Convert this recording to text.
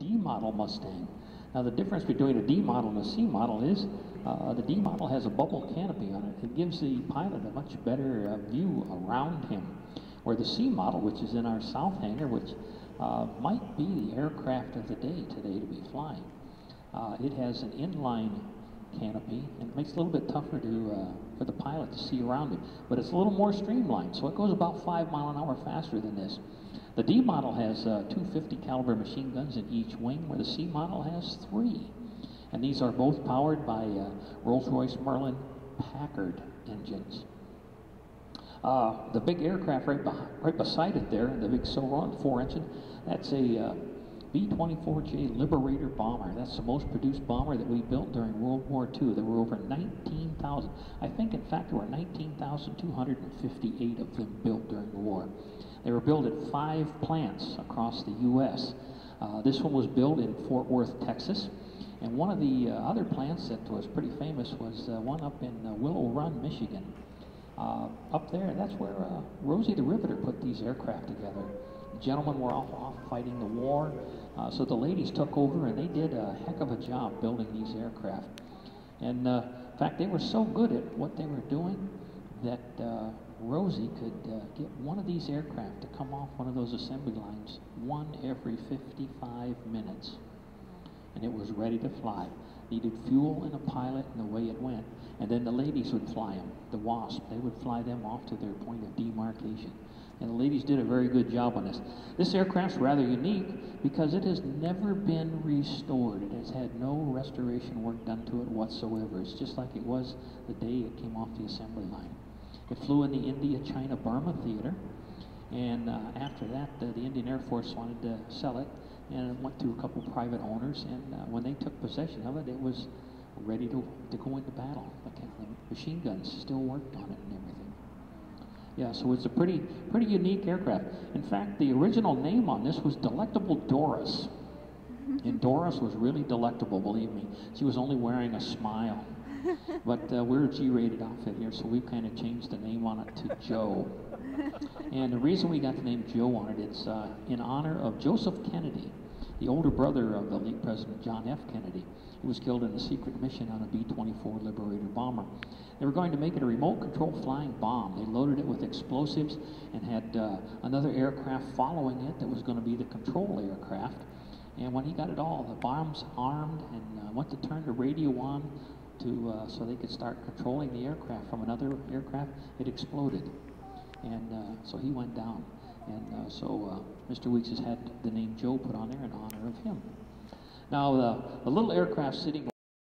D model Mustang. Now the difference between a D model and a C model is the D model has a bubble canopy on it. It gives the pilot a much better view around him, where the C model, which is in our south hangar, which might be the aircraft of the day today to be flying, it has an inline canopy, and it makes it a little bit tougher for the pilot to see around him. But it's a little more streamlined, so it goes about 5 miles an hour faster than this. The D model has 250 caliber machine guns in each wing, where the C model has 3. And these are both powered by Rolls-Royce Merlin Packard engines. The big aircraft right beside it there, the big Silver 4 engine, that's a B-24J Liberator bomber. That's the most produced bomber that we built during World War II. There were over 19,000. I think, in fact, there were 19,258 of them built during the war. They were built at 5 plants across the U.S. This one was built in Fort Worth, Texas. And one of the other plants that was pretty famous was one up in Willow Run, Michigan. Up there, that's where Rosie the Riveter put these aircraft together. The gentlemen were off fighting the war, so the ladies took over, and they did a heck of a job building these aircraft. And in fact, they were so good at what they were doing that Rosie could get one of these aircraft to come off one of those assembly lines one every 55 minutes. And it was ready to fly. Needed fuel and a pilot, and away it went. And then the ladies would fly them, the Wasp. They would fly them off to their point of demarcation. And the ladies did a very good job on this. This aircraft's rather unique because it has never been restored. It has had no restoration work done to it whatsoever. It's just like it was the day it came off the assembly line. It flew in the India-China-Burma theater, and after that, the Indian Air Force wanted to sell it, and it went to a couple private owners, and when they took possession of it, it was ready to go into battle. The machine guns still worked on it and everything. Yeah, so it's a pretty unique aircraft. In fact, the original name on this was Delectable Doris. And Doris was really delectable, believe me. She was only wearing a smile. But we're a G-rated outfit here, so we've kind of changed the name on it to Joe. And the reason we got the name Joe on it, it's in honor of Joseph Kennedy, the older brother of the late President John F. Kennedy. He was killed in a secret mission on a B-24 Liberator bomber. They were going to make it a remote control flying bomb. They loaded it with explosives and had another aircraft following it that was going to be the control aircraft. And when he got it all, the bombs armed and went to turn the radio on so they could start controlling the aircraft from another aircraft, it exploded. And so he went down. And so Mr. Weeks has had the name Joe put on there in honor of him. Now, the little aircraft sitting